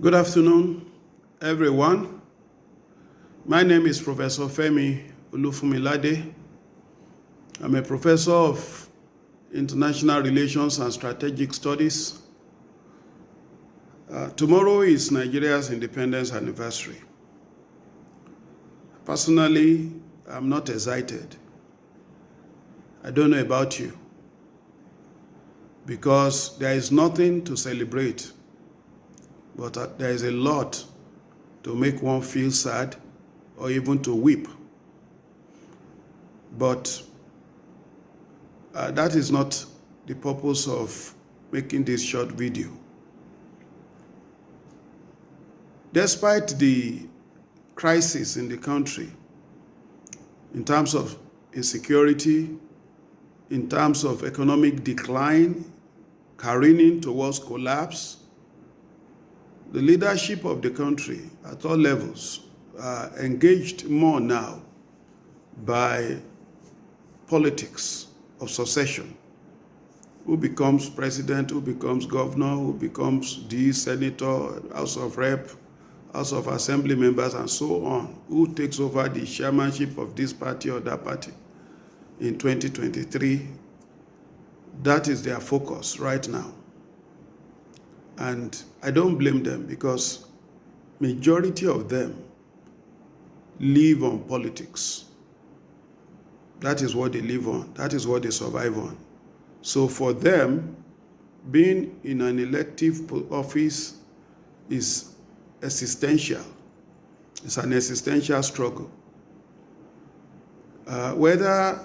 Good afternoon, everyone. My name is Professor Olufunmilade. I'm a professor of International Relations and Strategic Studies. Tomorrow is Nigeria's independence anniversary. Personally, I'm not excited. I don't know about you, because there is nothing to celebrate, but there is a lot to make one feel sad or even to weep. But that is not the purpose of making this short video. Despite the crisis in the country, in terms of insecurity, in terms of economic decline, careening towards collapse, the leadership of the country at all levels are engaged more now by politics of succession. Who becomes president, who becomes governor, who becomes the senator, House of Rep, House of Assembly members, and so on. Who takes over the chairmanship of this party or that party in 2023. That is their focus right now. And I don't blame them, because majority of them live on politics. That is what they live on. That is what they survive on. So for them, being in an elective office is existential. It's an existential struggle. Whether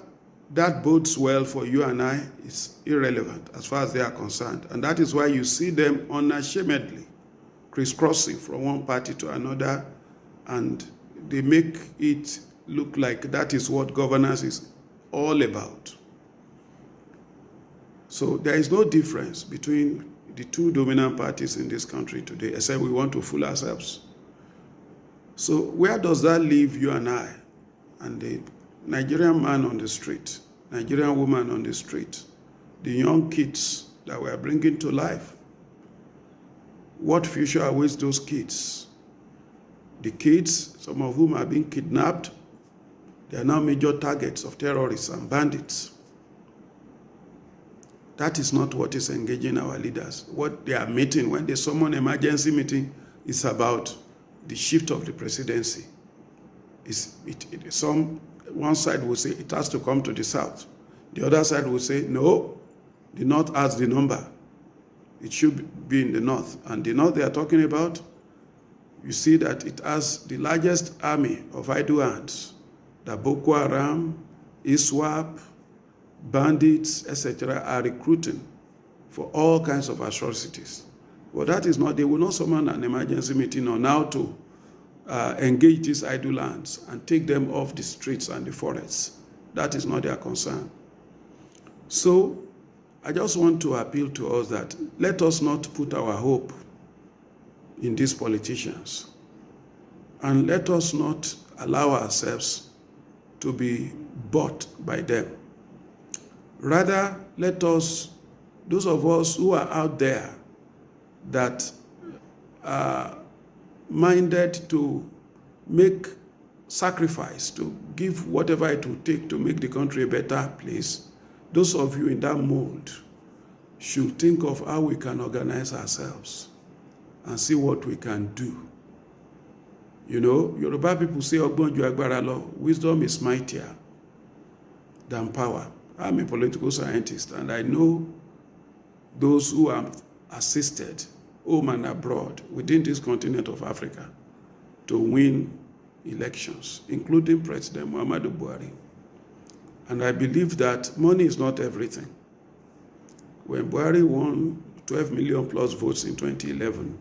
that bodes well for you and I is irrelevant as far as they are concerned. And that is why you see them unashamedly crisscrossing from one party to another, and they make it look like that is what governance is all about. So there is no difference between the two dominant parties in this country today, except we want to fool ourselves. So where does that leave you and I, and the Nigerian man on the street, Nigerian woman on the street, the young kids that we are bringing to life? What future awaits those kids? The kids, some of whom are being kidnapped, they are now major targets of terrorists and bandits. That is not what is engaging our leaders. What they are meeting, when they summon emergency meeting, is about the shift of the presidency. One side will say it has to come to the south. The other side will say, no, the north has the number. It should be in the north. And the north they are talking about, you see that it has the largest army of idle hands, that Boko Haram, ISWAP, bandits, etc. are recruiting for all kinds of atrocities. But that is not, they will not summon an emergency meeting on how to engage these idle lands and take them off the streets and the forests. That is not their concern. So I just want to appeal to us that let us not put our hope in these politicians, and let us not allow ourselves to be bought by them. Rather, let us, those of us who are out there that are minded to make sacrifice, to give whatever it will take to make the country a better place, those of you in that mold should think of how we can organize ourselves and see what we can do. You know, Yoruba people say, "Ogbon ju agbára lọ," wisdom is mightier than power. I'm a political scientist, and I know those who have assisted home and abroad within this continent of Africa to win elections, including President Muhammadu Buhari. And I believe that money is not everything. When Buhari won 12 million plus votes in 2011,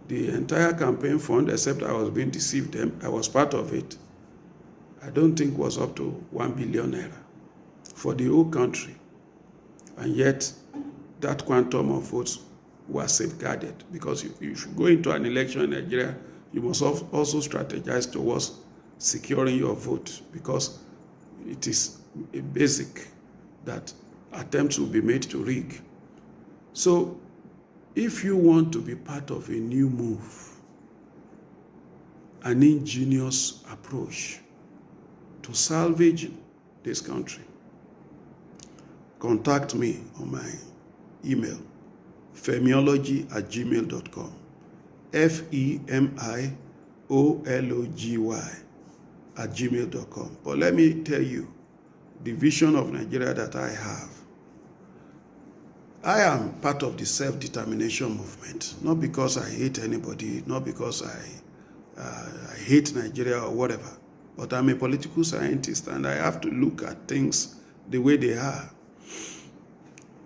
the entire campaign fund, except I was being deceived, I was part of it, I don't think was up to 1 billion naira for the whole country. And yet, that quantum of votes was safeguarded, because if you go into an election in Nigeria, you must also strategize towards securing your vote, because it is a basic that attempts will be made to rig. So If you want to be part of a new move, an ingenious approach to salvaging this country, contact me on my email, femiology@gmail.com, FEMIOLOGY@gmail.com. But let me tell you, the vision of Nigeria that I have, I am part of the self-determination movement, not because I hate anybody, not because I hate Nigeria or whatever, but I'm a political scientist and I have to look at things the way they are.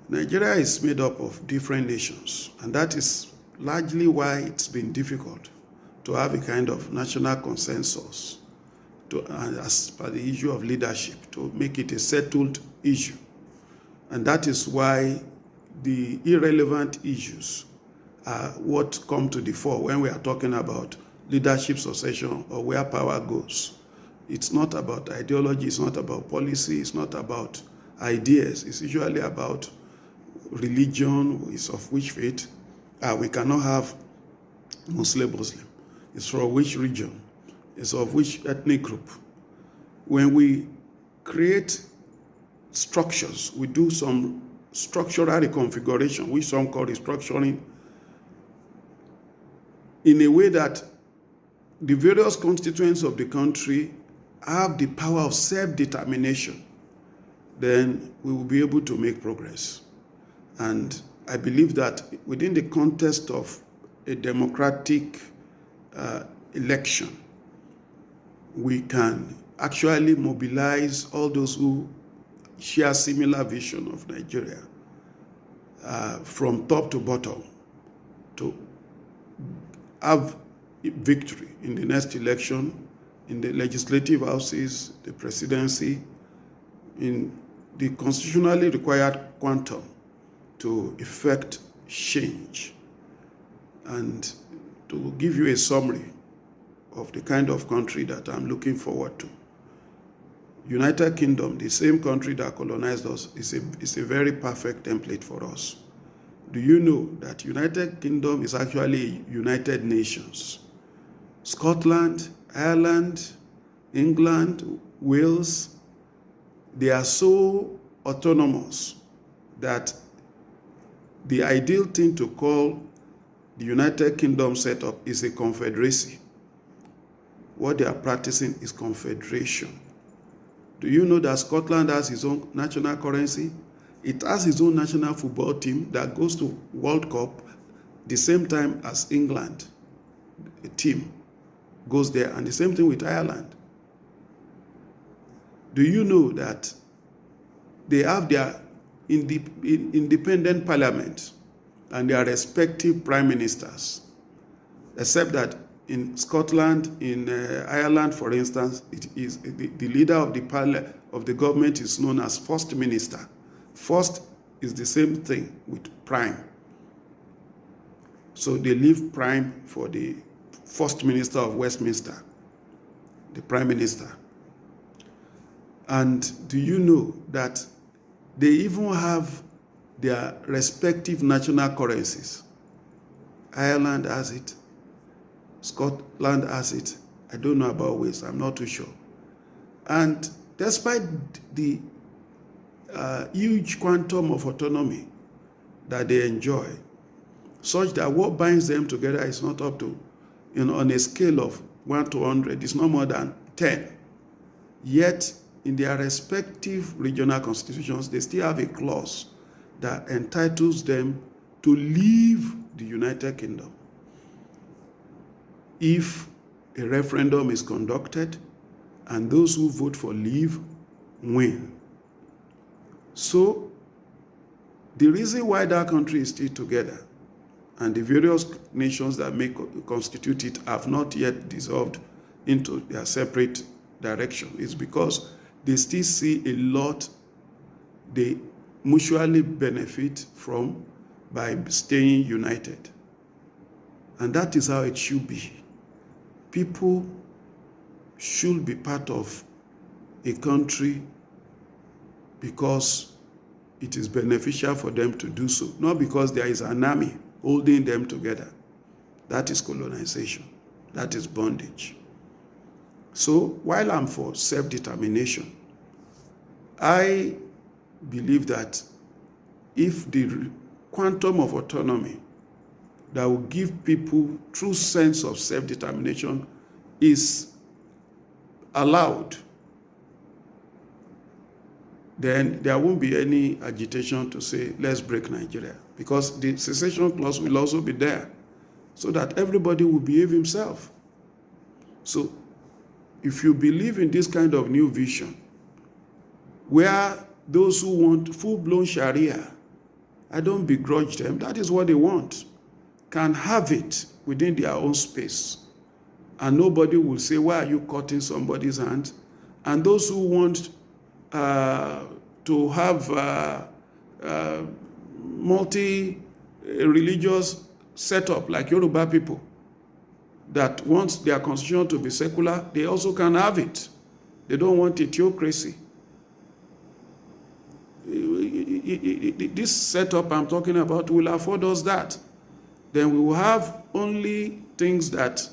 Nigeria is made up of different nations, and that is largely why it's been difficult to have a kind of national consensus as per the issue of leadership, to make it a settled issue. And that is why the irrelevant issues are what come to the fore when we are talking about leadership succession or where power goes. It's not about ideology, it's not about policy, it's not about ideas. It's usually about religion, is of which faith. We cannot have Muslim. It's from which region? It's of which ethnic group? When we create structures, we do some structural reconfiguration, which some call restructuring, in a way that the various constituents of the country have the power of self-determination, then we will be able to make progress. And I believe that within the context of a democratic election, we can actually mobilize all those who share similar vision of Nigeria from top to bottom to have victory in the next election, in the legislative houses, the presidency, in the constitutionally required quantum to effect change. And to give you a summary of the kind of country that I'm looking forward to, United Kingdom, the same country that colonized us, is a very perfect template for us. Do you know that United Kingdom is actually United Nations? Scotland, Ireland, England, Wales, they are so autonomous that the ideal thing to call the United Kingdom setup is a confederacy. What they are practicing is confederation. Do you know that Scotland has its own national currency? It has its own national football team that goes to World Cup the same time as England. A team goes there, and the same thing with Ireland. Do you know that they have their independent parliament and their respective prime ministers, except that in Scotland, in Ireland, for instance, it is the leader of the government is known as First Minister. First is the same thing with Prime. So they leave Prime for the First Minister of Westminster, the Prime Minister. And do you know that they even have their respective national currencies? Ireland has it. Scotland has it. I don't know about Wales. I'm not too sure. And despite the huge quantum of autonomy that they enjoy, such that what binds them together is not up to, on a scale of 1 to 100, it's not more than 10. Yet, in their respective regional constitutions, they still have a clause that entitles them to leave the United Kingdom if a referendum is conducted and those who vote for leave win. So, the reason why that country is still together and the various nations that constitute it have not yet dissolved into their separate direction is because they still see a lot they mutually benefit from by staying united. And that is how it should be. People should be part of a country because it is beneficial for them to do so, not because there is an army holding them together. That is colonization. That is bondage. So while I'm for self-determination, I believe that if the quantum of autonomy that will give people true sense of self-determination is allowed, then there won't be any agitation to say, let's break Nigeria, because the secession clause will also be there, so that everybody will behave himself. So if you believe in this kind of new vision, where those who want full-blown Sharia, I don't begrudge them, that is what they want, can have it within their own space. And nobody will say, why are you cutting somebody's hand? And those who want to have multi-religious setup like Yoruba people that want their constitution to be secular, they also can have it. They don't want a theocracy. This setup I'm talking about will afford us that. Then we will have only things that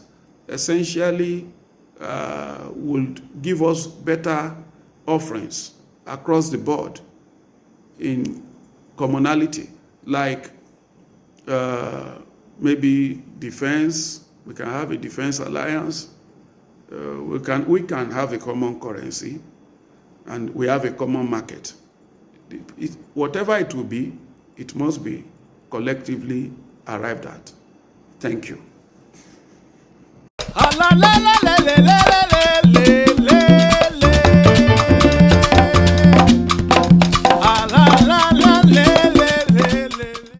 essentially would give us better offerings across the board in commonality, like maybe defense. We can have a defense alliance. We can have a common currency, and we have a common market. Whatever it will be, it must be collectively arrived at. Thank you.